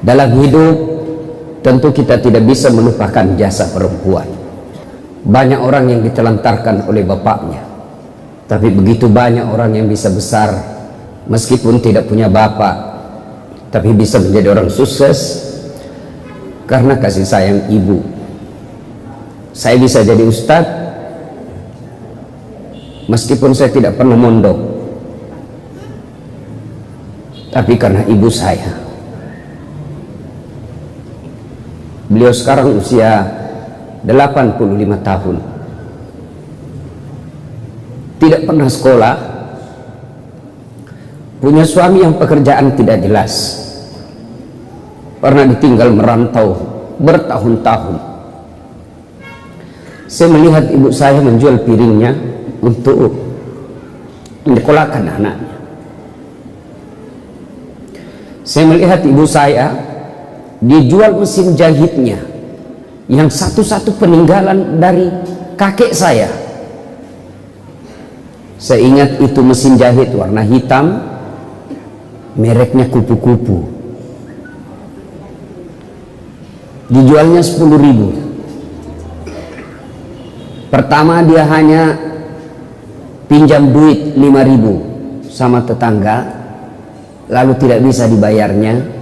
Dalam hidup tentu kita tidak bisa melupakan jasa perempuan. Banyak orang yang ditelantarkan oleh bapaknya, tapi begitu banyak orang yang bisa besar meskipun tidak punya bapak, tapi bisa menjadi orang sukses karena kasih sayang ibu. Saya bisa jadi ustadz meskipun saya tidak pernah mondok, tapi karena ibu saya. Beliau sekarang usia 85 tahun, tidak pernah sekolah, punya suami yang pekerjaan tidak jelas, pernah ditinggal merantau bertahun-tahun. Saya melihat ibu saya menjual piringnya untuk menyekolahkan anaknya. Saya melihat ibu saya dijual mesin jahitnya yang satu-satu peninggalan dari kakek saya. Saya ingat itu mesin jahit warna hitam, mereknya kupu-kupu, dijualnya 10.000. Pertama dia hanya pinjam duit 5.000 sama tetangga, lalu tidak bisa dibayarnya.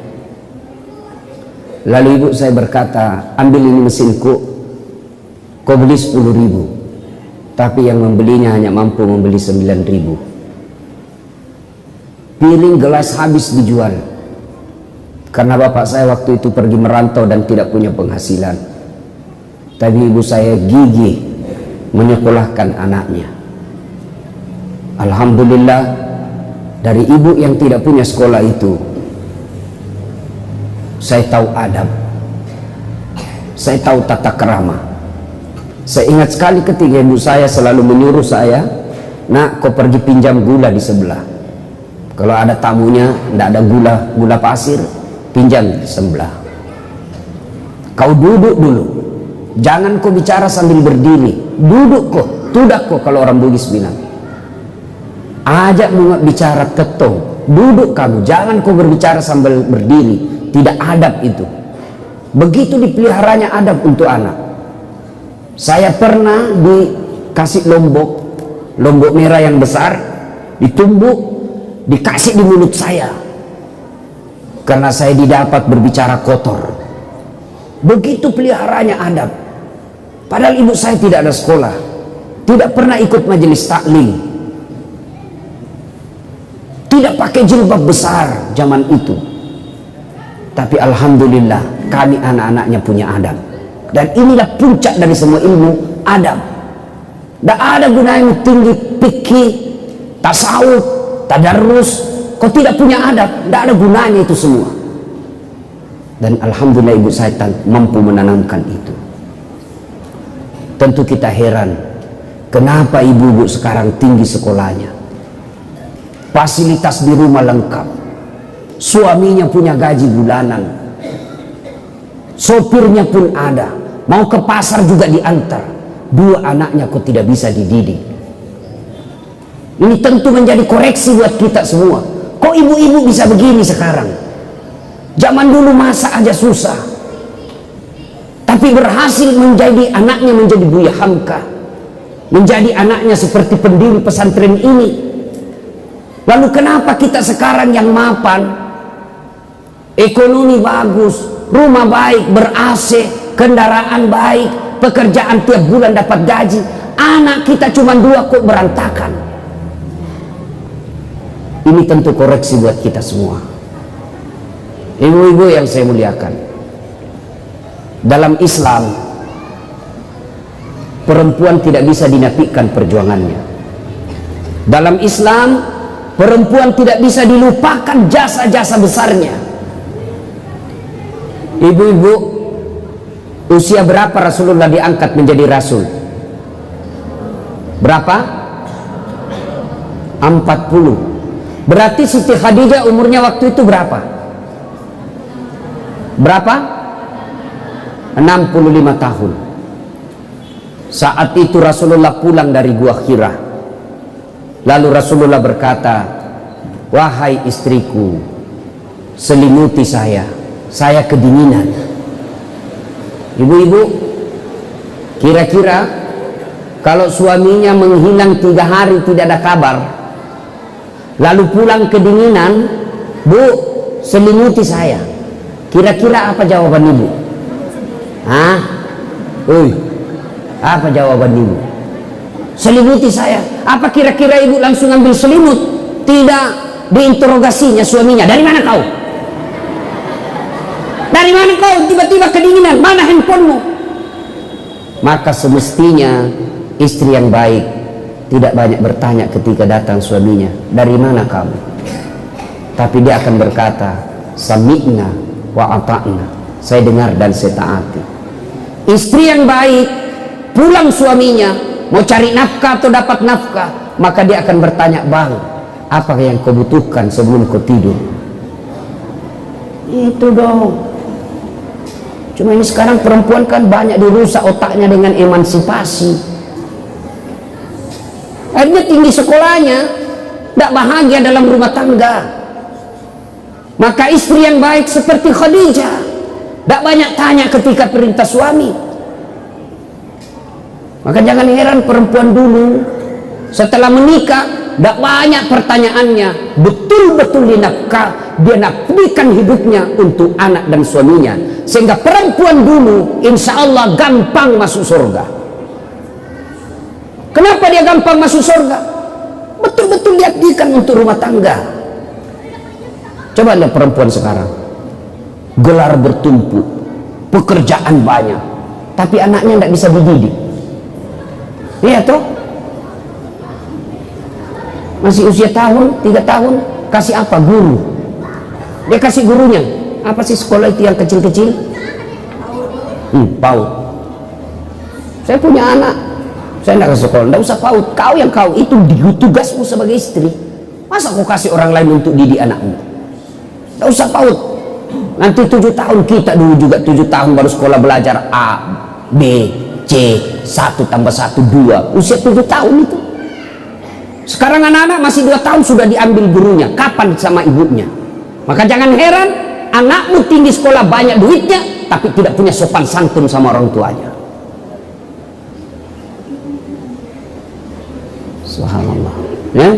Lalu ibu saya berkata, ambil ini mesinku, kau beli 10.000, tapi yang membelinya hanya mampu membeli 9.000. Piring gelas habis dijual karena bapak saya waktu itu pergi merantau dan tidak punya penghasilan, tapi ibu saya gigih menyekolahkan anaknya. Alhamdulillah, dari ibu yang tidak punya sekolah itu saya tahu adab, saya tahu tata kerama. Saya ingat sekali ketika ibu saya selalu menyuruh saya, nak kau pergi pinjam gula di sebelah, kalau ada tamunya tidak ada gula pasir, pinjam di sebelah. Kau duduk dulu, jangan kau bicara sambil berdiri, duduk kau, tudak kau kalau orang Bugis bilang. Ajak bunga bicara ketong, duduk kamu, jangan kau berbicara sambil berdiri. Tidak adab itu. Begitu dipeliharanya adab untuk anak. Saya pernah dikasih lombok merah yang besar, ditumbuk, dikasih di mulut saya karena saya didapat berbicara kotor. Begitu peliharanya adab. Padahal ibu saya tidak ada sekolah, tidak pernah ikut majelis taklim, tidak pakai jilbab besar zaman itu. Tapi alhamdulillah kami anak-anaknya punya adab. Dan inilah puncak dari semua ilmu, adab. Tidak ada gunanya tinggi fikih, tasawuf, tadarrus, kau tidak punya adab, tidak ada gunanya itu semua. Dan alhamdulillah ibu saya mampu menanamkan itu. Tentu kita heran, kenapa ibu-ibu sekarang tinggi sekolahnya, fasilitas di rumah lengkap, suaminya punya gaji bulanan, sopirnya pun ada, mau ke pasar juga diantar. Dua anaknya kok tidak bisa dididik. Ini tentu menjadi koreksi buat kita semua. Kok ibu-ibu bisa begini sekarang? Zaman dulu masa aja susah, tapi berhasil menjadi anaknya menjadi Buya Hamka, menjadi anaknya seperti pendiri pesantren ini. Lalu kenapa kita sekarang yang mapan, ekonomi bagus, rumah baik, ber-AC, kendaraan baik, pekerjaan tiap bulan dapat gaji, anak kita cuma 2 kok berantakan? Ini tentu koreksi buat kita semua. Ibu-ibu yang saya muliakan, dalam Islam perempuan tidak bisa dinafikan perjuangannya. Dalam Islam perempuan tidak bisa dilupakan jasa-jasa besarnya. Ibu-ibu, usia berapa Rasulullah diangkat menjadi Rasul? Berapa? 40. Berarti Siti Khadijah umurnya waktu itu berapa? Berapa? 65 tahun. Saat itu Rasulullah pulang dari Gua Hira. Lalu Rasulullah berkata, "Wahai istriku, selimuti saya, saya kedinginan. Ibu-ibu, kira-kira kalau suaminya menghilang 3 hari tidak ada kabar, lalu pulang kedinginan, Bu, selimuti saya. Kira-kira apa jawaban ibu? Hah? Apa jawaban ibu? Selimuti saya. Apa kira-kira ibu langsung ambil selimut? Tidak diinterogasinya suaminya. Dari mana kau? Dari mana kau? Tiba-tiba kedinginan. Mana handphonemu? Maka semestinya istri yang baik tidak banyak bertanya ketika datang suaminya, dari mana kamu? Tapi dia akan berkata, sami'na wa ata'na, saya dengar dan saya taati. Istri yang baik, pulang suaminya mau cari nafkah atau dapat nafkah, maka dia akan bertanya, bang, apa yang kau butuhkan sebelum kau tidur? Itu dong. Cuma ini sekarang perempuan kan banyak dirusak otaknya dengan emansipasi. Akhirnya tinggi sekolahnya, tidak bahagia dalam rumah tangga. Maka istri yang baik seperti Khadijah, tidak banyak tanya ketika perintah suami. Maka jangan heran perempuan dulu setelah menikah tidak banyak pertanyaannya, betul-betul dia nafkahkan hidupnya untuk anak dan suaminya, sehingga perempuan dulu insya Allah gampang masuk surga. Kenapa dia gampang masuk surga? Betul-betul diabdikan untuk rumah tangga. Coba lihat perempuan sekarang, gelar bertumpuk, pekerjaan banyak, tapi anaknya tidak bisa dididik. Lihat toh, masih usia 3 tahun, kasih apa? Guru. Dia kasih gurunya apa sih sekolah itu yang kecil-kecil? PAUD. Saya punya anak, saya tidak ke sekolah, tidak usah PAUD. Kau yang kau, itu tugasmu sebagai istri. Masa kau kasih orang lain untuk didik anakmu? Tidak usah PAUD. Nanti 7 tahun, kita dulu juga 7 tahun baru sekolah belajar A, B, C, 1 tambah 1, 2. Usia 7 tahun itu. Sekarang anak-anak masih 2 tahun sudah diambil gurunya. Kapan sama ibunya? Maka jangan heran anakmu tinggi sekolah banyak duitnya, tapi tidak punya sopan santun sama orang tuanya. Subhanallah. Ya?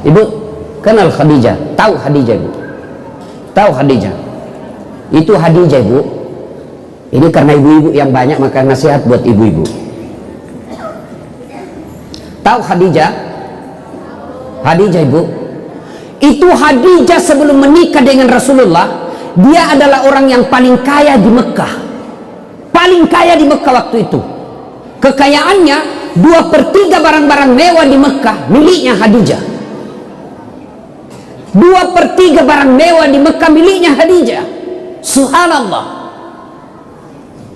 Ibu kenal Khadijah? Tahu Khadijah, ibu? Tahu Khadijah? Itu Khadijah, ibu. Ini karena ibu-ibu yang banyak, maka nasihat buat ibu-ibu. Tahu Khadijah? Khadijah, ibu. Itu Khadijah sebelum menikah dengan Rasulullah, dia adalah orang yang paling kaya di Mekah. Paling kaya di Mekah waktu itu. Kekayaannya 2/3 barang-barang mewah di Mekah miliknya Khadijah. 2/3 barang mewah di Mekah miliknya Khadijah. Subhanallah.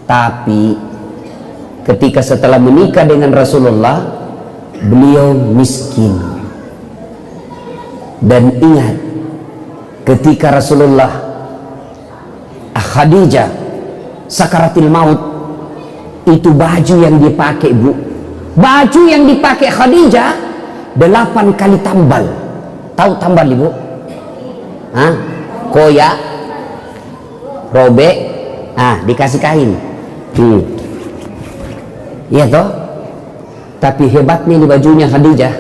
Tapi ketika setelah menikah dengan Rasulullah, beliau miskin. Dan ingat, ketika Rasulullah Khadijah sakaratil maut, itu baju yang dipakai, bu, baju yang dipakai Khadijah 8 kali tambal. Tahu tambal, ibu? Hah? Koyak, robek, dikasih kain. Iya toh. Tapi hebatnya di bajunya Khadijah,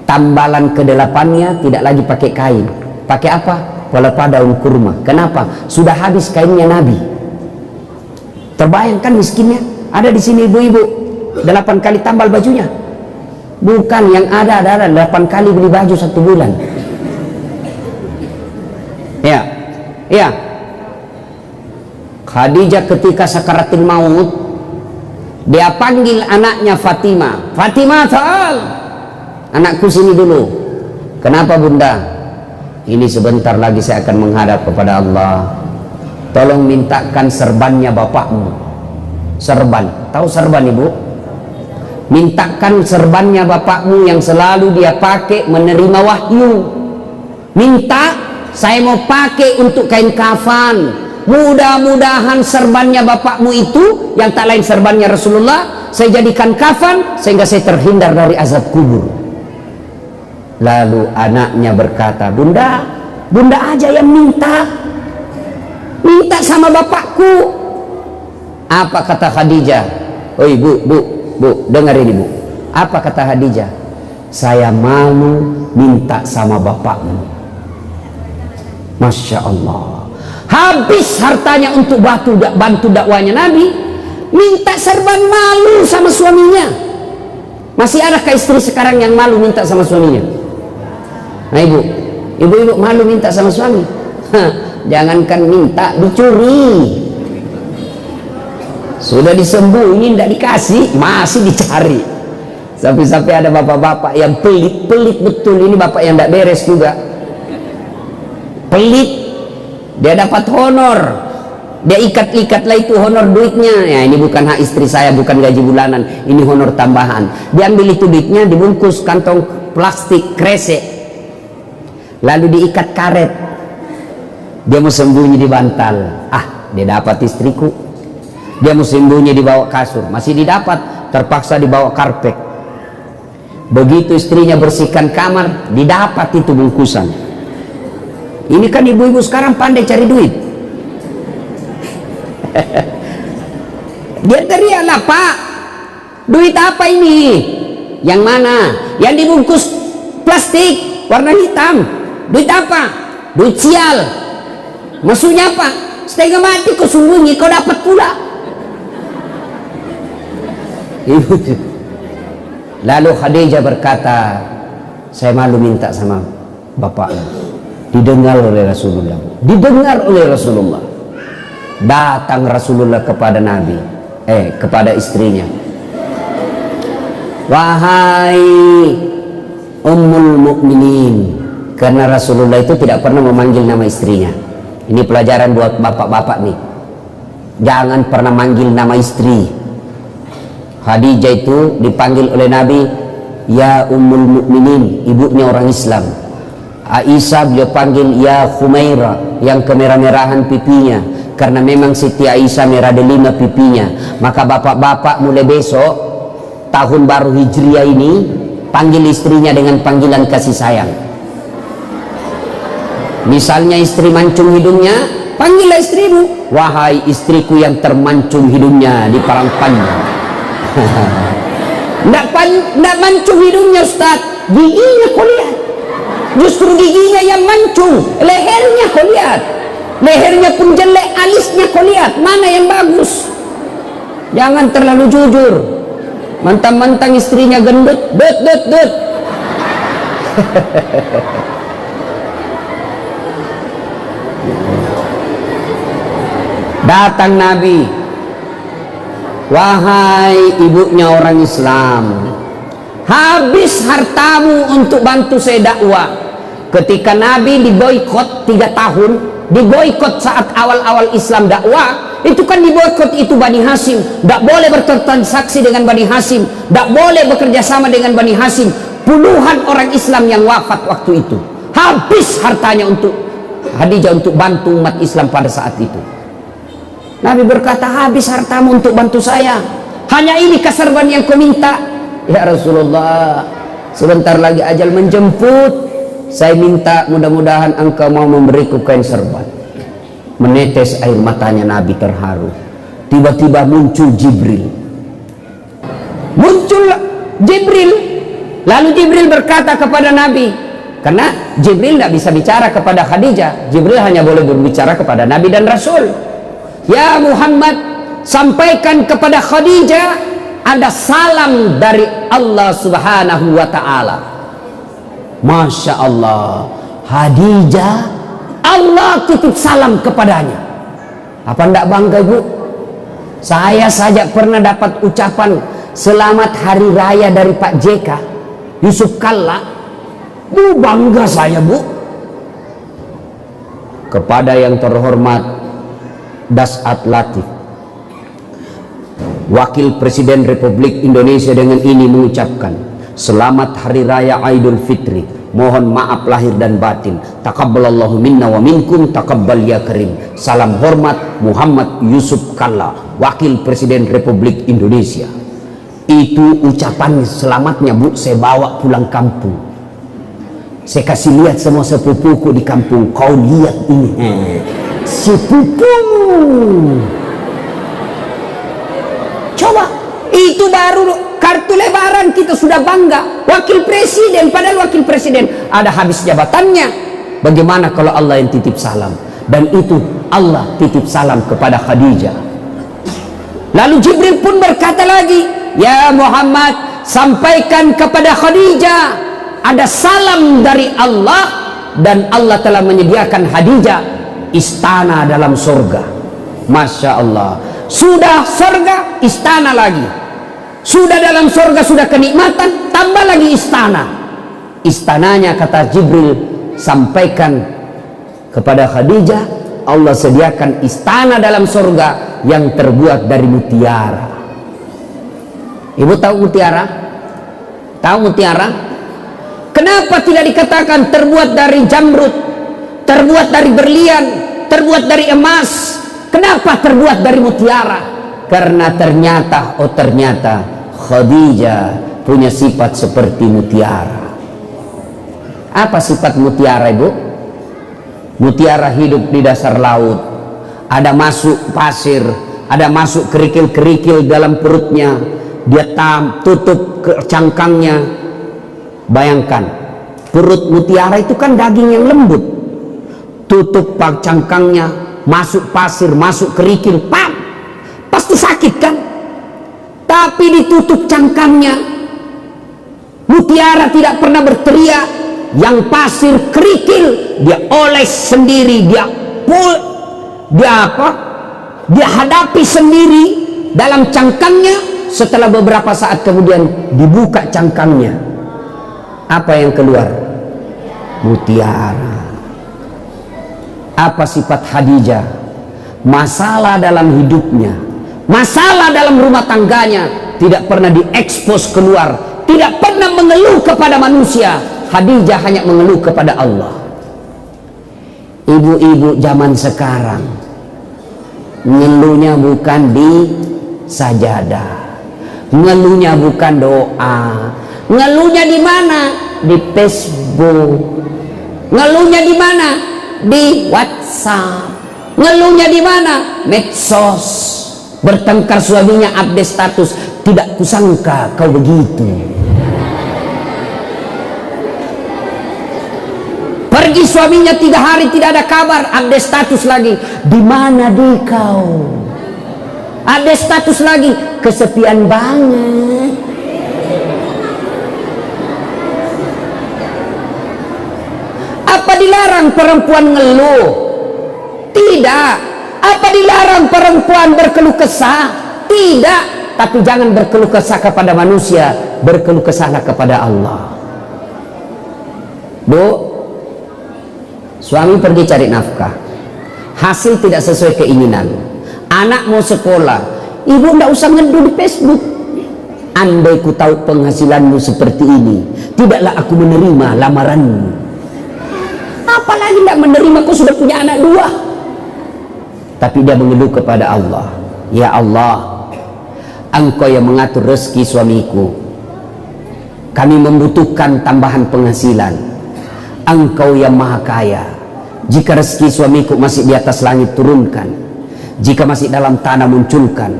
tambalan ke-8-nya tidak lagi pakai kain. Pakai apa? Pelepah daun kurma. Kenapa? Sudah habis kainnya Nabi. Terbayangkan miskinnya. Ada di sini ibu-ibu 8 kali tambal bajunya. Bukan, yang ada 8 kali beli baju 1 bulan. Ya, ya. Khadijah ketika sakaratul maut, dia panggil anaknya Fatimah. Fatimah, ta'al, anakku sini dulu. Kenapa, bunda? Ini sebentar lagi saya akan menghadap kepada Allah. Tolong mintakan serbannya bapakmu. Serban, tahu serban, ibu? Mintakan serbannya bapakmu yang selalu dia pakai menerima wahyu. Minta, saya mau pakai untuk kain kafan. Mudah-mudahan serbannya bapakmu itu, yang tak lain serbannya Rasulullah, saya jadikan kafan sehingga saya terhindar dari azab kubur. Lalu anaknya berkata, bunda, bunda aja yang minta. sama bapakku. Apa kata Khadijah? Oi bu, dengar ini bu. Apa kata Khadijah? Saya malu minta sama bapakmu. Masya Allah. Habis hartanya untuk bantu dakwanya Nabi, minta serban malu sama suaminya. Masih adakah istri sekarang yang malu minta sama suaminya? Nah ibu malu minta sama suami. Jangankan minta, dicuri. Sudah disembunyi, tidak dikasih, masih dicari. Sampai-sampai ada bapak-bapak yang pelit betul. Ini bapak yang tidak beres juga. Pelit. Dia dapat honor, dia ikat lah itu honor duitnya. Ya, ini bukan hak istri saya, bukan gaji bulanan, ini honor tambahan. Dia ambil itu duitnya, dibungkus kantong plastik kresek, lalu diikat karet. Dia mau sembunyi di bantal. Dia dapat istriku. Dia mau sembunyi di bawah kasur, masih didapat. Terpaksa dibawa karpet. Begitu istrinya bersihkan kamar, didapat itu bungkusan. Ini kan ibu-ibu sekarang pandai cari duit. Dia teriaklah, Pak, duit apa ini? Yang mana? Yang dibungkus plastik warna hitam. Duit apa? Duit sial. Maksudnya apa? Setengah mati kau sembunyi, kau dapat pula. Lalu Khadijah berkata, saya malu minta sama bapaknya. Didengar oleh Rasulullah. Datang Rasulullah kepada Nabi, kepada istrinya. Wahai Ummul Mukminin, karena Rasulullah itu tidak pernah memanggil nama istrinya. Ini pelajaran buat bapak-bapak nih. Jangan pernah manggil nama istri. Khadijah itu dipanggil oleh Nabi, ya Ummul Mukminin, ibunya orang Islam. Aisyah beliau panggil ya Khumaira, yang kemerah-merahan pipinya, karena memang Siti Aisyah merah delima pipinya. Maka bapak-bapak mulai besok tahun baru Hijriah ini panggil istrinya dengan panggilan kasih sayang. Misalnya istri mancung hidungnya, panggillah istrimu, wahai istriku yang termancung hidungnya di parang panjang. Nggak mancung hidungnya Ustaz, giginya kau lihat. Justru giginya yang mancung, lehernya kau lihat. Lehernya pun jelek, alisnya kau lihat. Mana yang bagus? Jangan terlalu jujur. Mentang-mentang istrinya gendut, dut. Datang Nabi, wahai ibunya orang Islam, habis hartamu untuk bantu saya dakwah. Ketika Nabi diboikot 3 tahun, diboikot saat awal-awal Islam dakwah, itu kan diboikot itu Bani Hashim. Tidak boleh bertransaksi dengan Bani Hashim, tidak boleh bekerja sama dengan Bani Hashim. Puluhan orang Islam yang wafat waktu itu. Habis hartanya untuk Khadijah untuk bantu umat Islam pada saat itu. Nabi berkata, habis hartamu untuk bantu saya, hanya ini keserban yang kau minta. Ya Rasulullah, sebentar lagi ajal menjemput. Saya minta mudah-mudahan engkau mau memberiku kain serban. Menetes air matanya Nabi terharu. Tiba-tiba muncul Jibril. Lalu Jibril berkata kepada Nabi, karena Jibril tidak bisa bicara kepada Khadijah, Jibril hanya boleh berbicara kepada Nabi dan Rasul. Ya Muhammad, sampaikan kepada Khadijah ada salam dari Allah Subhanahu wa ta'ala. Masya Allah, Khadijah Allah titip salam kepadanya. Apa enggak bangga ibu? Saya saja pernah dapat ucapan selamat hari raya dari Pak JK Yusuf Kalla. Bu, bangga saya bu. Kepada yang terhormat Dasat Latif, Wakil Presiden Republik Indonesia, dengan ini mengucapkan selamat hari raya Idul Fitri. Mohon maaf lahir dan batin. Taqabbalallahu minna wa minkum, taqabbal ya karim. Salam hormat Muhammad Yusuf Kalla, Wakil Presiden Republik Indonesia. Itu ucapan selamatnya bu, saya bawa pulang kampung. Saya kasih lihat semua sepupuku di kampung. Kau lihat ini. sepupumu. Coba, itu baru kartu lebaran kita sudah bangga. Wakil presiden, padahal wakil presiden ada habis jabatannya. Bagaimana kalau Allah yang titip salam? Dan itu Allah titip salam kepada Khadijah. Lalu Jibril pun berkata lagi, ya Muhammad, sampaikan kepada Khadijah ada salam dari Allah, dan Allah telah menyediakan Khadijah istana dalam surga. Masya Allah, sudah surga, istana lagi. Sudah dalam surga, sudah kenikmatan, tambah lagi istana. Istananya, kata Jibril, sampaikan kepada Khadijah, Allah sediakan istana dalam surga yang terbuat dari mutiara. Ibu tahu mutiara? Tahu mutiara? Kenapa tidak dikatakan terbuat dari jamrud, terbuat dari berlian, terbuat dari emas? Kenapa terbuat dari mutiara? Karena ternyata, oh ternyata Khadijah punya sifat seperti mutiara. Apa sifat mutiara, Ibu? Mutiara hidup di dasar laut. Ada masuk pasir, ada masuk kerikil-kerikil dalam perutnya. Dia tutup ke cangkangnya. Bayangkan, perut mutiara itu kan daging yang lembut. Tutup cangkangnya, masuk pasir, masuk kerikil, pam, pasti sakit kan? Tapi ditutup cangkangnya, mutiara tidak pernah berteriak. Yang pasir kerikil dia oles sendiri, dia hadapi sendiri dalam cangkangnya. Setelah beberapa saat kemudian dibuka cangkangnya, apa yang keluar? Mutiara. Apa sifat Khadijah? Masalah dalam hidupnya, masalah dalam rumah tangganya tidak pernah diekspos keluar, tidak pernah mengeluh kepada manusia. Khadijah hanya mengeluh kepada Allah. Ibu-ibu zaman sekarang ngeluhnya bukan di sajadah, ngeluhnya bukan doa, ngeluhnya di mana? Di Facebook. Ngeluhnya di mana? Di WhatsApp. Ngeluhnya di mana? Medsos. Bertengkar suaminya update status, tidak kusangka kau begitu. Pergi suaminya 3 hari tidak ada kabar, update status lagi. Di mana di kau? Update status lagi, kesepian banget. Apa dilarang perempuan ngeluh? Tidak. Apa dilarang perempuan berkeluh kesah? Tidak. Tapi jangan berkeluh kesah kepada manusia, berkeluh kesahlah kepada Allah. Bu, suami pergi cari nafkah, hasil tidak sesuai keinginan. Anak mau sekolah, ibu tidak usah ngeduh di Facebook. Andai ku tahu penghasilanmu seperti ini, tidaklah aku menerima lamaranmu. Apalagi tidak menerima, kau sudah punya anak 2. Tapi dia mengeluh kepada Allah, ya Allah, Engkau yang mengatur rezeki suamiku. Kami membutuhkan tambahan penghasilan. Engkau yang maha kaya. Jika rezeki suamiku masih di atas langit, turunkan. Jika masih dalam tanah, munculkan.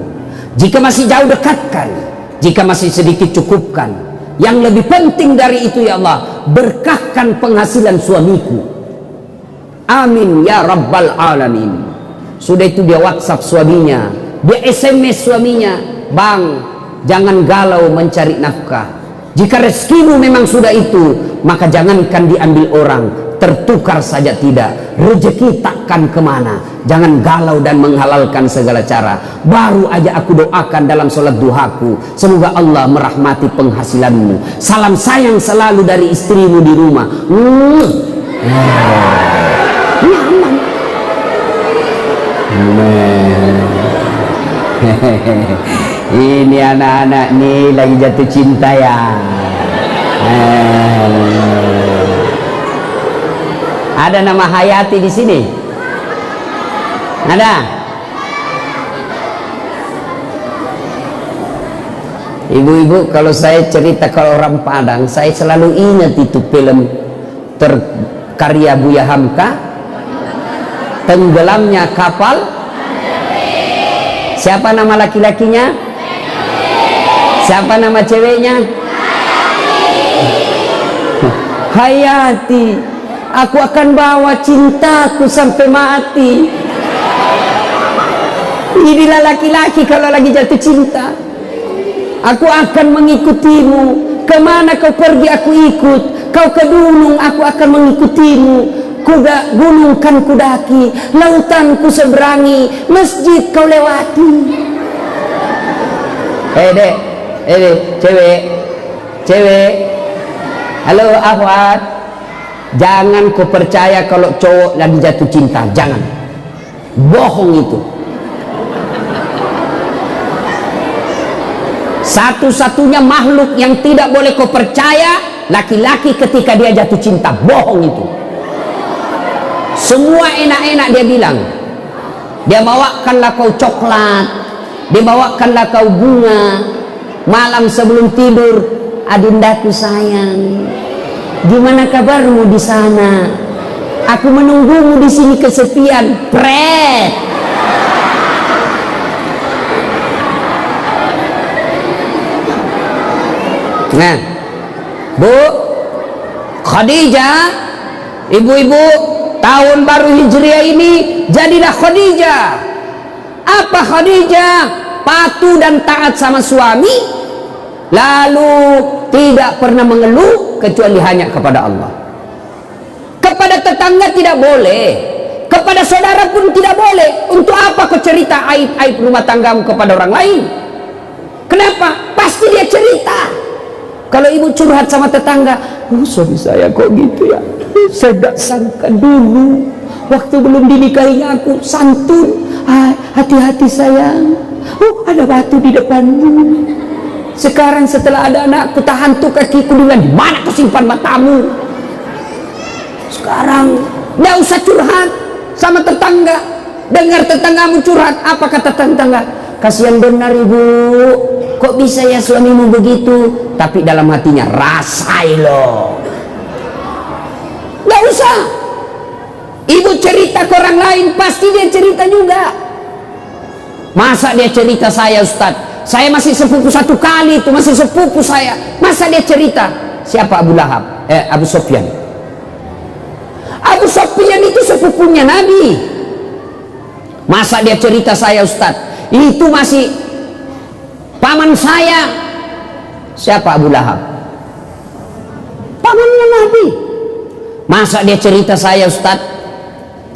Jika masih jauh, dekatkan. Jika masih sedikit, cukupkan. Yang lebih penting dari itu, ya Allah, berkahkan penghasilan suamiku. Amin ya rabbal alamin. Sudah itu dia WhatsApp suaminya, dia SMS suaminya, bang, jangan galau mencari nafkah. Jika rezekimu memang sudah itu, maka jangankan diambil orang, tertukar saja tidak. Rezeki takkan kemana. Jangan galau dan menghalalkan segala cara. Baru aja aku doakan dalam sholat duhaku, semoga Allah merahmati penghasilanmu. Salam sayang selalu dari istrimu di rumah. Nyaman. Ini anak-anak nih lagi jatuh cinta ya. Ada nama Hayati di sini? Ada? Ibu-ibu, kalau saya cerita kalau orang Padang, saya selalu ingat itu film karya Buya Hamka, tenggelamnya kapal. Siapa nama laki-lakinya? Siapa nama ceweknya? Hayati. Aku akan bawa cintaku sampai mati. Inilah laki-laki kalau lagi jatuh cinta. Aku akan mengikutimu. Kemana kau pergi aku ikut. Kau ke gunung aku akan mengikutimu. Kuda gunung kan kudaki, lautan ku seberangi, masjid kau lewati. Dek, cewek. Halo Ahwat. Jangan kau percaya kalau cowok lagi jatuh cinta, jangan. Bohong itu. Satu-satunya makhluk yang tidak boleh kau percaya laki-laki ketika dia jatuh cinta. Bohong itu. Semua enak-enak dia bilang. Dia bawakanlah kau coklat, dia bawakanlah kau bunga. Malam sebelum tidur, adindaku sayang, gimana kabarmu di sana? Aku menunggumu di sini kesepian. Pret. Nah, Bu Khadijah, ibu-ibu, tahun baru Hijriah ini jadilah Khadijah. Apa Khadijah? Patuh dan taat sama suami, lalu tidak pernah mengeluh kecuali hanya kepada Allah. Kepada tetangga tidak boleh, kepada saudara pun tidak boleh. Untuk apa kau cerita aib-aib rumah tanggamu kepada orang lain? Kenapa? Pasti dia cerita. Kalau ibu curhat sama tetangga, suami saya kok gitu ya, saya tidak sangka dulu waktu belum dinikahi aku santun. Hati-hati sayang, ada batu di depanmu. Sekarang setelah ada anak, ku tahan tuh kakiku dengan di mana kau simpan matamu. Sekarang tidak usah curhat sama tetangga. Dengar tetanggamu curhat, apa kata tetangga? Kasihan benar ibu, kok bisa ya suamimu begitu? Tapi dalam hatinya, rasai loh. Nggak usah. Ibu cerita ke orang lain, pasti dia cerita juga. Masa dia cerita saya Ustaz? Saya masih sepupu satu kali itu, masih sepupu saya. Masa dia cerita? Siapa Abu Lahab? Abu Sofyan. Abu Sofyan itu sepupunya Nabi. Masa dia cerita saya Ustaz? Itu masih paman saya. Siapa Abu Lahab? Pamannya Nabi. Masa dia cerita saya Ustaz?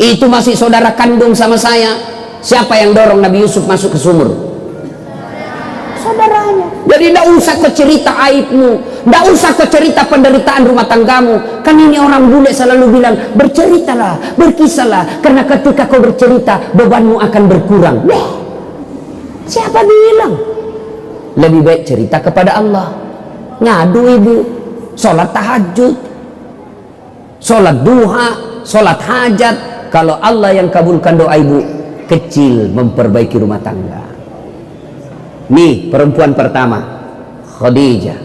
Itu masih saudara kandung sama saya. Siapa yang dorong Nabi Yusuf masuk ke sumur? Saudaranya. Jadi tidak usah kau cerita aibmu, tidak usah kau cerita penderitaan rumah tanggamu. Kan ini orang bule selalu bilang, berceritalah, berkisahlah, karena ketika kau bercerita bebanmu akan berkurang. Siapa bilang? Lebih baik cerita kepada Allah. Ngadu ibu, sholat tahajud, sholat duha, sholat hajat. Kalau Allah yang kabulkan doa ibu, kecil memperbaiki rumah tangga. Nih perempuan pertama, Khadijah.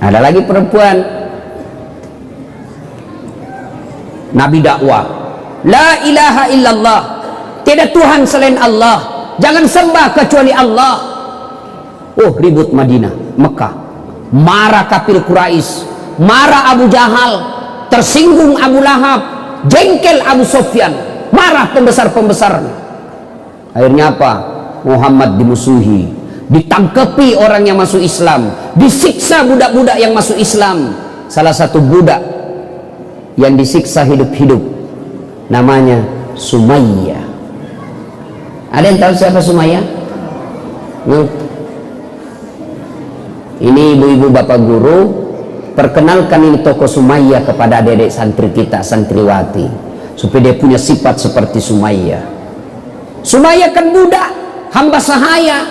Ada lagi perempuan, Nabi dakwah, la ilaha illallah, tidak Tuhan selain Allah, jangan sembah kecuali Allah. Ribut Madinah, Mekah, marah kafir Quraisy, marah Abu Jahal, tersinggung Abu Lahab, jengkel Abu Sofyan, marah pembesar-pembesarnya. Akhirnya apa? Muhammad dimusuhi, ditangkapi orang yang masuk Islam, disiksa budak-budak yang masuk Islam. Salah satu budak yang disiksa hidup-hidup namanya Sumayyah. Ada yang tahu siapa Sumayyah? Ini ibu-ibu bapak guru, perkenalkan ini tokoh Sumayyah kepada adik-adik santri kita, santriwati, supaya dia punya sifat seperti Sumayyah. Sumayyah kan budak, hamba sahaya.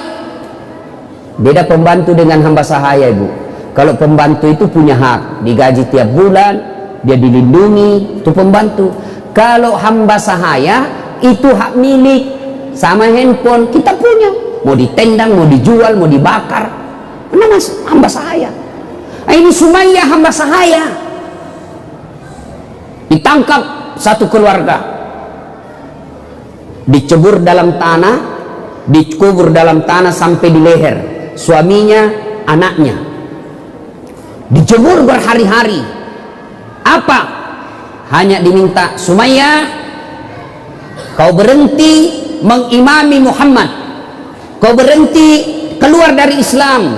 Beda pembantu dengan hamba sahaya ibu. Kalau pembantu itu punya hak, digaji tiap bulan, dia dilindungi, itu pembantu. Kalau hamba sahaya itu hak milik, sama handphone kita punya, mau ditendang, mau dijual, mau dibakar, mana hamba sahaya. Ini Sumayyah hamba sahaya, ditangkap satu keluarga, dicebur dalam tanah, dikubur dalam tanah sampai di leher, suaminya, anaknya, dijemur berhari-hari. Apa? Hanya diminta, Sumayyah, kau berhenti mengimami Muhammad, kau berhenti keluar dari Islam,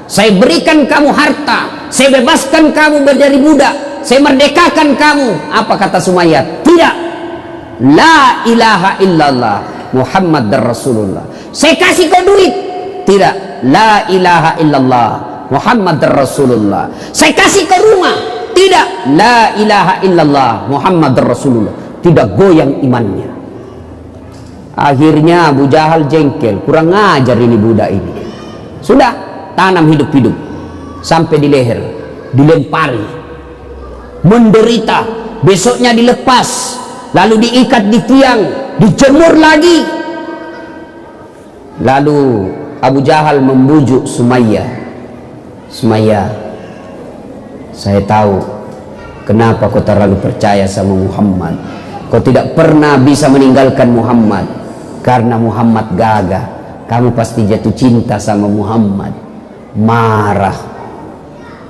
saya berikan kamu harta, saya bebaskan kamu menjadi budak, saya merdekakan kamu. Apa kata Sumayyah? Tidak. La ilaha illallah Muhammad Rasulullah. Saya kasih kau duit. Tidak. La ilaha illallah Muhammad Rasulullah. Saya kasih kau rumah. Tidak. La ilaha illallah Muhammad Rasulullah. Tidak goyang imannya. Akhirnya Abu Jahal jengkel, kurang ngajar ini budak ini. Sudah, tanam hidup-hidup sampai di leher, dilempari, menderita. Besoknya dilepas, lalu diikat di tiang, dijemur lagi. Lalu Abu Jahal membujuk Sumayyah. Sumayyah, saya tahu kenapa kau terlalu percaya sama Muhammad. Kau tidak pernah bisa meninggalkan Muhammad. Karena Muhammad gagah, kamu pasti jatuh cinta sama Muhammad. Marah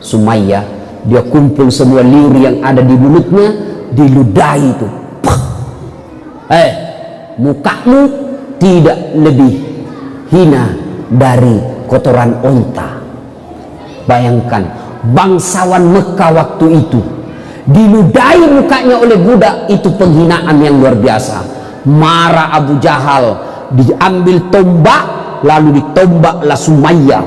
Sumayyah, dia kumpul semua liur yang ada di mulutnya, diludahi itu. Mukamu tidak lebih hina dari kotoran onta. Bayangkan, bangsawan Mekah waktu itu diludahi mukanya oleh budak, itu penghinaan yang luar biasa. Marah Abu Jahal, diambil tombak, lalu ditombaklah Sumayyah,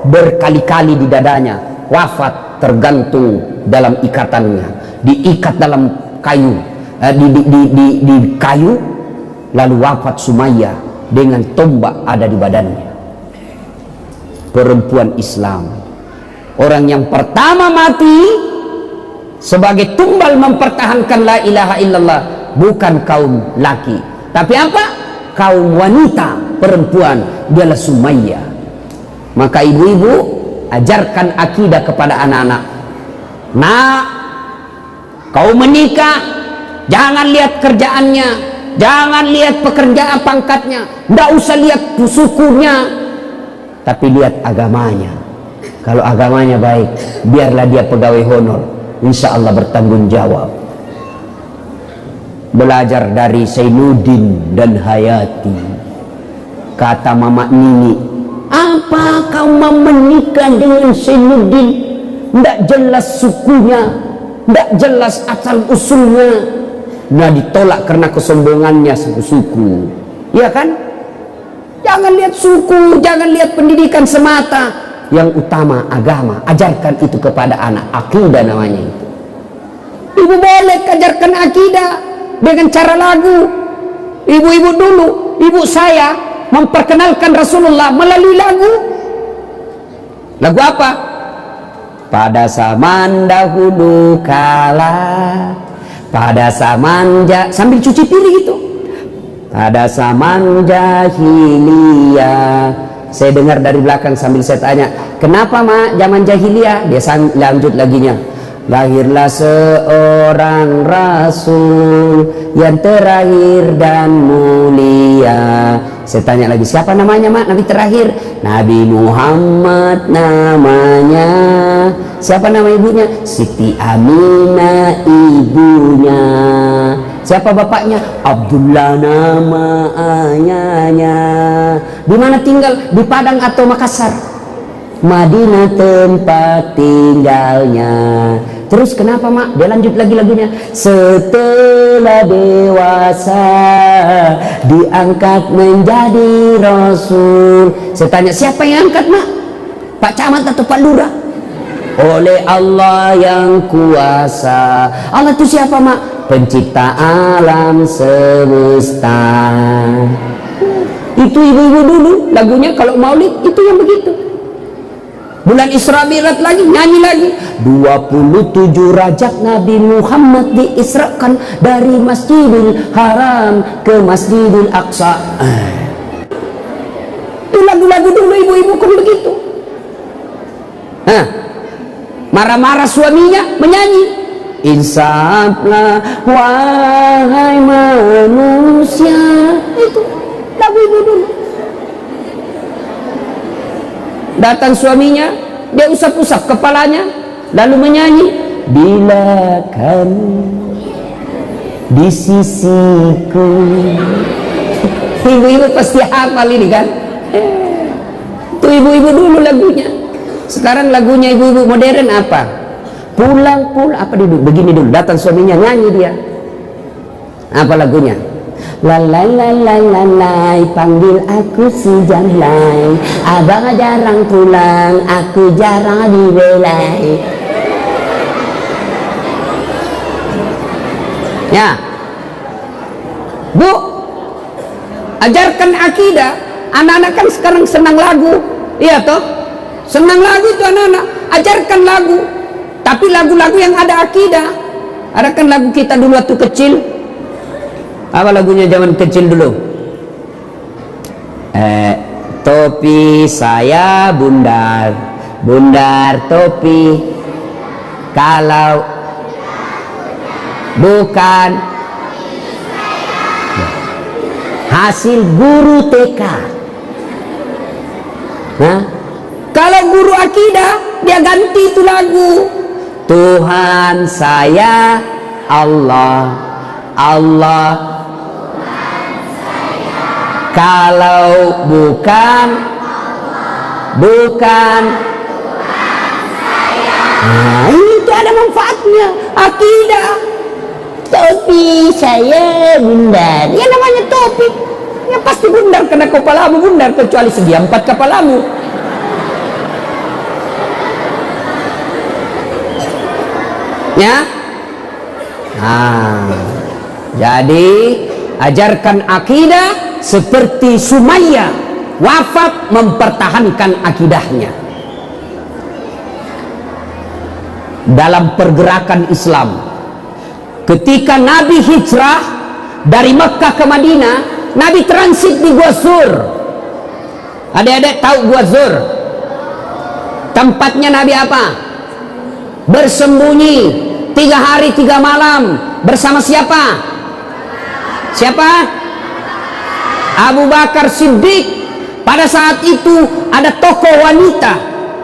berkali-kali di dadanya, wafat tergantung dalam ikatannya, diikat dalam kayu, di kayu, lalu wafat Sumayyah dengan tombak ada di badannya. Perempuan Islam, orang yang pertama mati sebagai tumbal mempertahankan la ilaha illallah, bukan kaum laki, tapi apa? Kaum wanita, perempuan, dialah Sumayyah. Maka ibu-ibu, ajarkan akidah kepada anak-anak. Nah, kau menikah, jangan lihat kerjaannya, jangan lihat pekerjaan pangkatnya, tidak usah lihat sukunya, tapi lihat agamanya. Kalau agamanya baik, biarlah dia pegawai honor, insya Allah bertanggung jawab. Belajar dari Zainuddin dan Hayati. Kata Mama Nini, apa kau mau menikah dengan Zainuddin? Tidak jelas sukunya, tidak jelas asal usulnya. Nah, ditolak karena kesombongannya suku. Iya kan? Jangan lihat suku, jangan lihat pendidikan semata. Yang utama agama. Ajarkan itu kepada anak. Akidah namanya itu. Ibu boleh ajarkan akidah dengan cara lagu. Ibu-ibu dulu, ibu saya memperkenalkan Rasulullah melalui lagu. Lagu apa? Pada zaman dahulu kala, pada zaman sambil cuci piring itu. Pada zaman jahiliyah. Saya dengar dari belakang sambil saya tanya, kenapa mak zaman jahiliyah? Dia lanjut laginya. Lahirlah seorang rasul yang terakhir dan mulia. Saya tanya lagi, siapa namanya mak nabi terakhir? Nabi Muhammad namanya. Siapa nama ibunya? Siti Aminah ibunya. Siapa bapaknya? Abdullah nama ayahnya. Di mana tinggal? Di Padang atau Makassar? Madinah tempat tinggalnya. Terus kenapa mak? Dia lanjut lagi lagunya. Setelah dewasa diangkat menjadi rasul. Saya tanya, siapa yang angkat mak? Pak Camat atau Pak Lurah? Oleh Allah yang kuasa. Allah itu siapa mak? Pencipta alam semesta. Itu ibu-ibu dulu lagunya kalau maulid itu yang begitu. Bulan Isra Mi'raj lagi, nyanyi lagi. 27 Rajab Nabi Muhammad diisrakan dari Masjidil Haram ke Masjidil Aqsa. Itu lagu-lagu dulu ibu-ibu kan begitu. Marah-marah suaminya menyanyi. insaflah wahai manusia. Itu lagu ibu dulu. Datang suaminya, dia usap-usap kepalanya, lalu menyanyi, bila kamu di sisiku. Ibu-ibu pasti hafal ini kan. Itu ibu-ibu dulu lagunya. Sekarang lagunya ibu-ibu modern apa? Pulang apa dulu? Begini dulu, datang suaminya nyanyi dia. Apa lagunya? La la la la la la, panggil aku si Jamlai, abang jarang pulang, aku jarang dibelai. Ya, Bu, ajarkan akidah. Anak-anak kan sekarang senang lagu, iya toh? Senang lagu itu anak-anak. Ajarkan lagu, tapi lagu-lagu yang ada akidah. Ada kan lagu kita dulu waktu kecil. Apa lagunya zaman kecil dulu? Topi saya bundar, bundar topi. Kalau bukan hasil guru TK. Nah, kalau guru akidah dia ganti itu lagu. Tuhan saya Allah, Allah. Kalau bukan nah, itu ada manfaatnya akidah. Topi saya bundar, ya namanya topi, ya pasti bundar karena kepalamu bundar, kecuali segi 4 kepalamu. Ya, nah, jadi ajarkan akidah seperti Sumayyah wafat mempertahankan akidahnya dalam pergerakan Islam. Ketika Nabi hijrah dari Mekah ke Madinah, Nabi transit di Gua Zur. Adik-adik tahu Gua Zur? Tempatnya Nabi apa? Bersembunyi 3 hari 3 malam bersama siapa? Siapa? Abu Bakar Siddiq. Pada saat itu ada tokoh wanita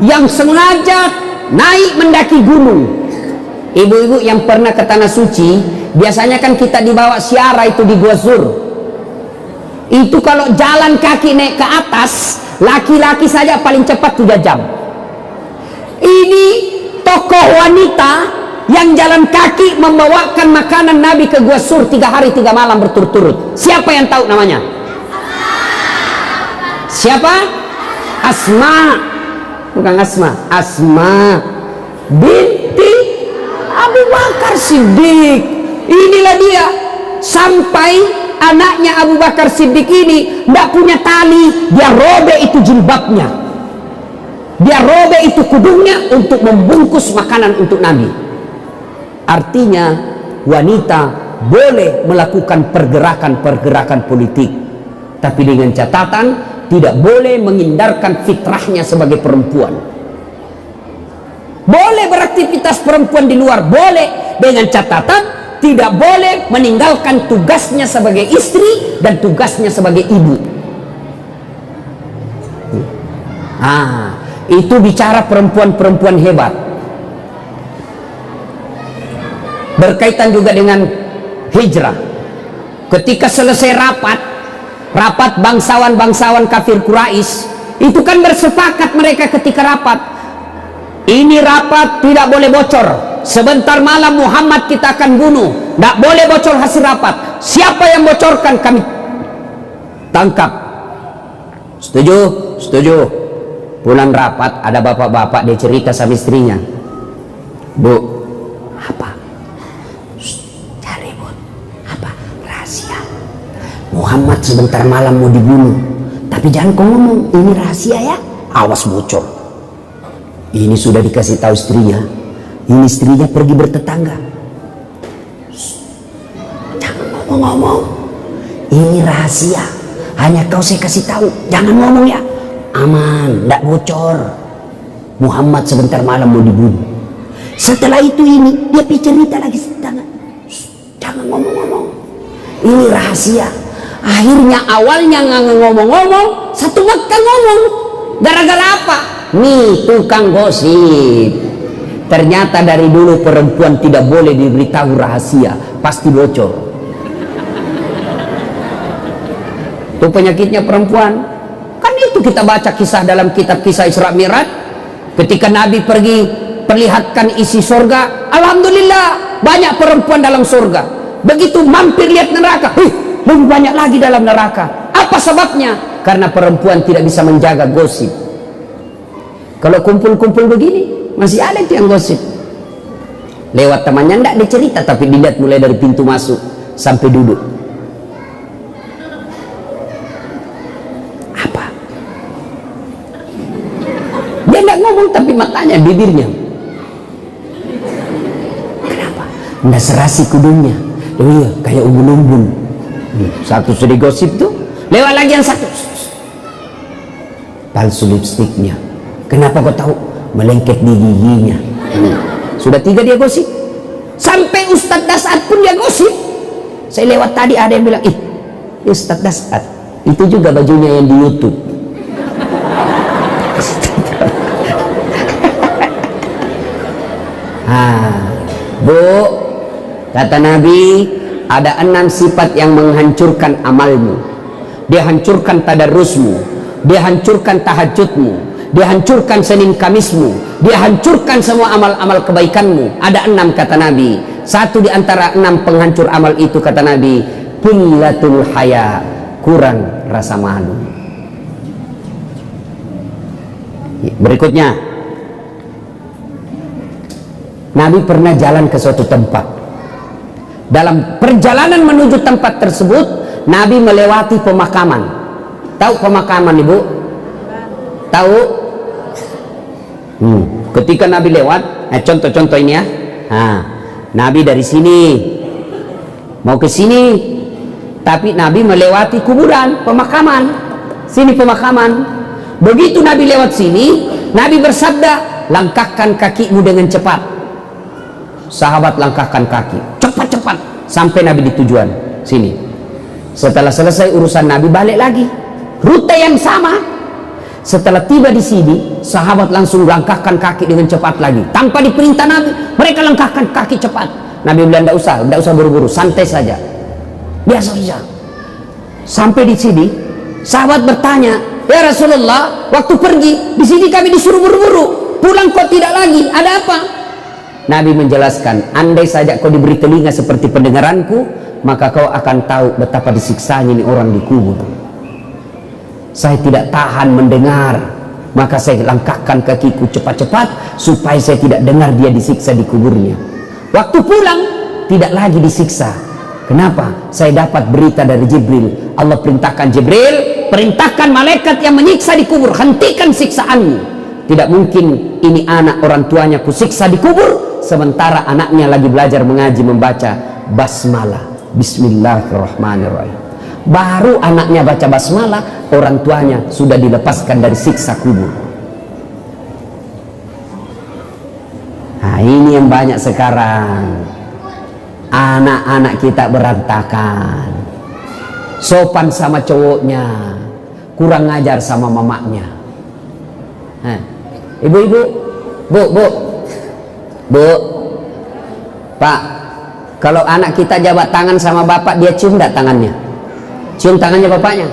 yang sengaja naik mendaki gunung. Ibu-ibu yang pernah ke Tanah Suci, biasanya kan kita dibawa siara itu di Gua Zur. Itu kalau jalan kaki naik ke atas, laki-laki saja paling cepat 3 jam. Ini tokoh wanita yang jalan kaki membawakan makanan Nabi ke Gua Zur 3 hari 3 malam berturut-turut. Siapa yang tahu namanya? Siapa? Asma. Bukan Asma, Asma binti Abu Bakar Siddiq. Inilah dia, sampai anaknya Abu Bakar Siddiq ini tidak punya tali, dia robek itu jilbabnya, dia robek itu kudungnya untuk membungkus makanan untuk Nabi. Artinya wanita boleh melakukan pergerakan-pergerakan politik, tapi dengan catatan tidak boleh menghindarkan fitrahnya sebagai perempuan. Boleh beraktivitas perempuan di luar, boleh, dengan catatan tidak boleh meninggalkan tugasnya sebagai istri dan tugasnya sebagai ibu. Itu bicara perempuan-perempuan hebat. Berkaitan juga dengan hijrah. Ketika selesai rapat bangsawan-bangsawan kafir Quraisy, itu kan bersepakat mereka ketika rapat. Ini rapat tidak boleh bocor. Sebentar malam Muhammad kita akan bunuh. Tidak boleh bocor hasil rapat. Siapa yang bocorkan kami tangkap. Setuju? Setuju. Pulang rapat ada bapak-bapak, dia cerita sama istrinya. Bu, apa? Cari bu, apa? Rahasia. Muhammad sebentar malam mau dibunuh. Tapi jangan kau ngomong, ini rahasia ya. Awas bocor. Ini sudah dikasih tahu istrinya. Ini istrinya pergi bertetangga. Jangan ngomong-ngomong. Ini rahasia. Hanya kau saya kasih tahu. Jangan ngomong ya. Aman, tidak bocor. Muhammad sebentar malam mau dibunuh. Setelah itu ini dia cerita lagi, jangan ngomong-ngomong, ini rahasia. Akhirnya awalnya nggak ngomong-ngomong, satu waktu ngomong. Gara-gara apa? Nih tukang gosip. Ternyata dari dulu perempuan tidak boleh diberitahu rahasia, pasti bocor. Itu penyakitnya perempuan. Kan itu kita baca kisah dalam kitab Kisah Isra Mi'raj. Ketika Nabi pergi perlihatkan isi surga, alhamdulillah banyak perempuan dalam surga. Begitu mampir lihat neraka, lebih banyak lagi dalam neraka. Apa sebabnya? Karena perempuan tidak bisa menjaga gosip. Kalau kumpul-kumpul begini masih ada itu yang gosip. Lewat temannya enggak dia cerita, tapi dilihat mulai dari pintu masuk sampai duduk. Apa? Dia enggak ngomong tapi matanya, bibirnya. Kenapa? Enggak serasi kudunya. Oh iya, kayak umbun-umbun. Satu sudah gosip tuh, lewat lagi yang satu. Palsu lipstiknya. Kenapa kau tahu? Melengket di giginya. Sudah 3 dia gosip. Sampai Ustadz Dasat pun dia gosip. Saya lewat tadi ada yang bilang, Ustadz Dasat itu juga bajunya yang di YouTube. Bu, kata Nabi, ada 6 sifat yang menghancurkan amalmu. Dia hancurkan tadarusmu, dia hancurkan tahajudmu, dia hancurkan Senin Kamismu, dia hancurkan semua amal-amal kebaikanmu. Ada 6 kata Nabi. Satu di antara 6 penghancur amal itu kata Nabi, qillatul haya, kurang rasa malu. Berikutnya, Nabi pernah jalan ke suatu tempat. Dalam perjalanan menuju tempat tersebut, Nabi melewati pemakaman. Tahu pemakaman, Ibu? Tahu? Ketika Nabi lewat, contoh-contoh ini ya. Nabi dari sini mau ke sini, tapi Nabi melewati kuburan, pemakaman. Sini pemakaman. Begitu Nabi lewat sini, Nabi bersabda, langkahkan kakimu dengan cepat. Sahabat langkahkan kaki, cepat-cepat sampai Nabi di tujuan sini. Setelah selesai urusan Nabi balik lagi, rute yang sama. Setelah tiba di sini, sahabat langsung langkahkan kaki dengan cepat lagi, tanpa diperintah Nabi. Mereka langkahkan kaki cepat. Nabi bilang, tidak usah buru-buru, santai saja, biasa saja. Sampai di sini, sahabat bertanya, ya Rasulullah, waktu pergi di sini kami disuruh buru-buru, pulang kok tidak lagi, ada apa? Nabi menjelaskan, andai saja kau diberi telinga seperti pendengaranku, maka kau akan tahu betapa disiksanya ini orang di kubur. Saya tidak tahan mendengar, maka saya langkahkan kakiku cepat-cepat supaya saya tidak dengar dia disiksa di kuburnya. Waktu pulang tidak lagi disiksa. Kenapa? Saya dapat berita dari Jibril. Allah perintahkan Jibril, perintahkan malaikat yang menyiksa di kubur, hentikan siksaanmu. Tidak mungkin ini anak orang tuanya kusiksa di kubur, sementara anaknya lagi belajar mengaji membaca basmalah, bismillahirrahmanirrahim. Baru anaknya baca basmalah, orang tuanya sudah dilepaskan dari siksa kubur. Nah, ini yang banyak sekarang. Anak-anak kita berantakan, sopan sama cowoknya, kurang ngajar sama mamanya. Ibu-ibu, bu, Pak, kalau anak kita jabat tangan sama bapak, dia cium enggak tangannya? Cium tangannya bapaknya?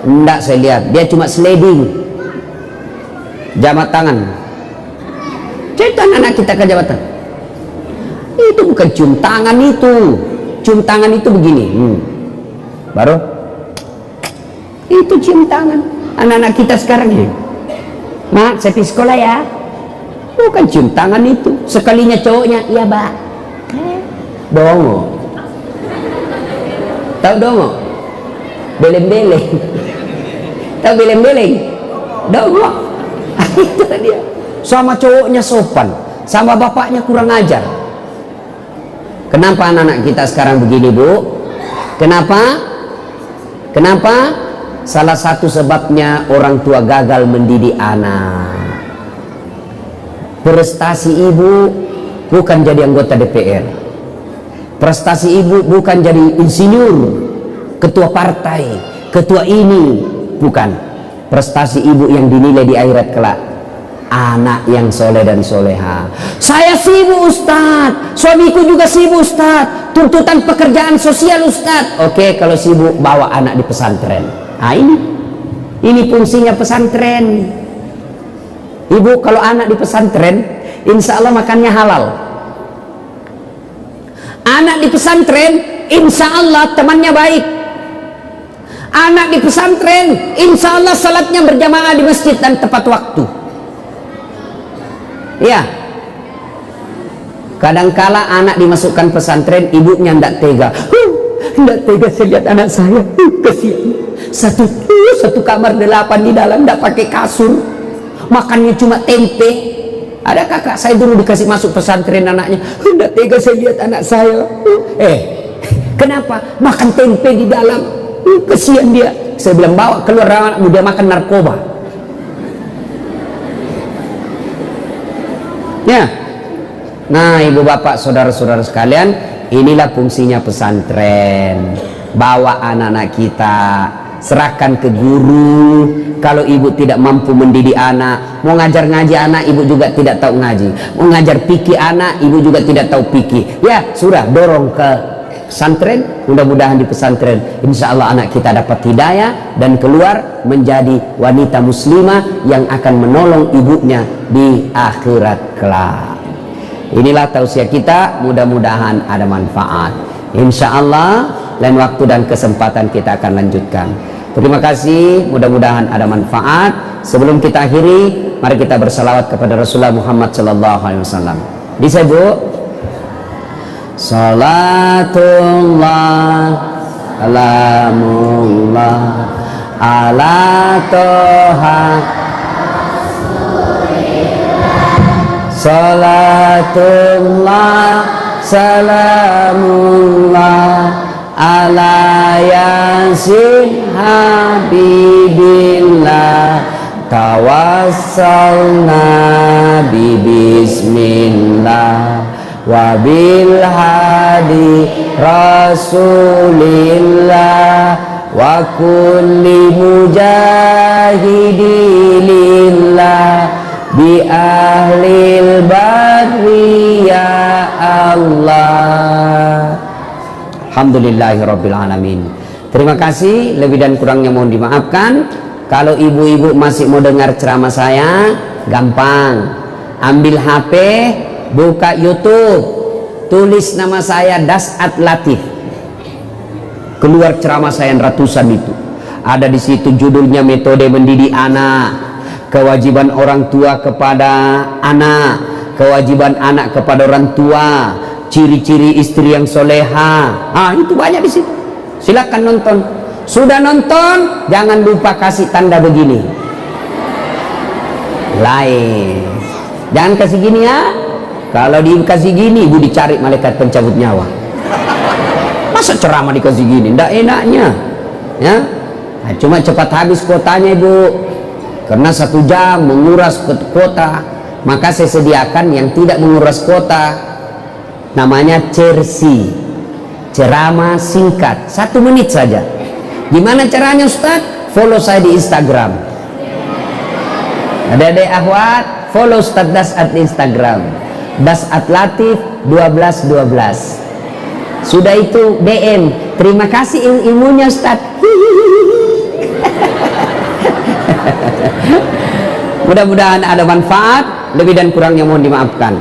Enggak, saya lihat dia cuma sliding, jabat tangan. Cetan anak kita ke jabatan. Itu bukan cium tangan itu. Cium tangan itu begini. Baru itu cium tangan. Anak-anak kita sekarang ini, Mak, saya pergi sekolah ya. Bukan cium tangan itu. Sekalinya cowoknya, iya Mbak. Dongo. Tahu dongo? Beleng-beleng. Tahu beleng-beleng? Dongo. Itu dia. Sama cowoknya sopan, sama bapaknya kurang ajar. Kenapa anak-anak kita sekarang begini, Bu? Kenapa? Salah satu sebabnya orang tua gagal mendidik anak. Prestasi ibu bukan jadi anggota DPR. Prestasi ibu bukan jadi insinyur, ketua partai, ketua ini, bukan. Prestasi ibu yang dinilai di akhirat kelak, anak yang soleh dan soleha. Saya sibuk Ustadz, suamiku juga sibuk Ustadz, tuntutan pekerjaan sosial Ustadz. Oke, kalau sibuk bawa anak di pesantren. Nah ini fungsinya pesantren. Ibu kalau anak di pesantren, insya Allah makannya halal. Anak di pesantren, insya Allah temannya baik. Anak di pesantren, insya Allah salatnya berjamaah di masjid dan tepat waktu. Ya, kadangkala anak dimasukkan pesantren, ibunya tidak tega. Tidak tega saya lihat anak saya, kasihan. Satu kamar 8 di dalam, tidak pakai kasur, makannya cuma tempe. Ada kakak saya dulu dikasih masuk pesantren anaknya, tidak tega saya lihat anak saya. Kenapa? Makan tempe di dalam, kasihan dia. Saya bilang bawa keluar anakmu, dia makan narkoba. Ya, nah ibu bapak saudara-saudara sekalian, inilah fungsinya pesantren. Bawa anak-anak kita, serahkan ke guru. Kalau ibu tidak mampu mendidik anak, mau ngajar ngaji anak, ibu juga tidak tahu ngaji. Mau ngajar fikih anak, ibu juga tidak tahu fikih. Ya sudah, dorong ke pesantren. Mudah-mudahan di pesantren insya Allah anak kita dapat hidayah dan keluar menjadi wanita muslimah yang akan menolong ibunya di akhirat kelak. Inilah tausiah kita, mudah-mudahan ada manfaat. Insya Allah lain waktu dan kesempatan kita akan lanjutkan. Terima kasih, mudah-mudahan ada manfaat. Sebelum kita akhiri, mari kita bersalawat kepada Rasulullah Muhammad SAW. Bisa Bu? Salatullah salamullah ala toha, salatullah salamullah ala yasin habibillah, tawassalna bismillah wabil hadi rasulillah wa kulli mujahidilillah bi ahlil badri ya Allah. Alhamdulillahirabbil alamin. Terima kasih, lebih dan kurangnya mohon dimaafkan. Kalau ibu-ibu masih mau dengar ceramah saya, gampang. Ambil HP, buka YouTube, tulis nama saya Das'at Latif, keluar ceramah saya yang ratusan itu. Ada di situ judulnya metode mendidik anak, kewajiban orang tua kepada anak, kewajiban anak kepada orang tua, ciri-ciri istri yang soleha. Itu banyak di situ. Silakan nonton. Sudah nonton, jangan lupa kasih tanda begini, like. Jangan kasih gini ya. Kalau dikasih gini, ibu dicari malaikat pencabut nyawa. Masa ceramah dikasih gini? Nggak enaknya, ya. Nah, cuma cepat habis kuotanya ibu, karena 1 jam menguras kuota. Maka saya sediakan yang tidak menguras kuota, namanya cersi, ceramah singkat 1 menit saja. Gimana caranya Ustaz? Follow saya di Instagram. Adik-adik akhwat, follow Ustaz Das'at di Instagram, Das'at Latif 1212. Sudah itu DM, terima kasih ilmunya Ustaz. Mudah-mudahan ada manfaat, lebih dan kurangnya mohon dimaafkan.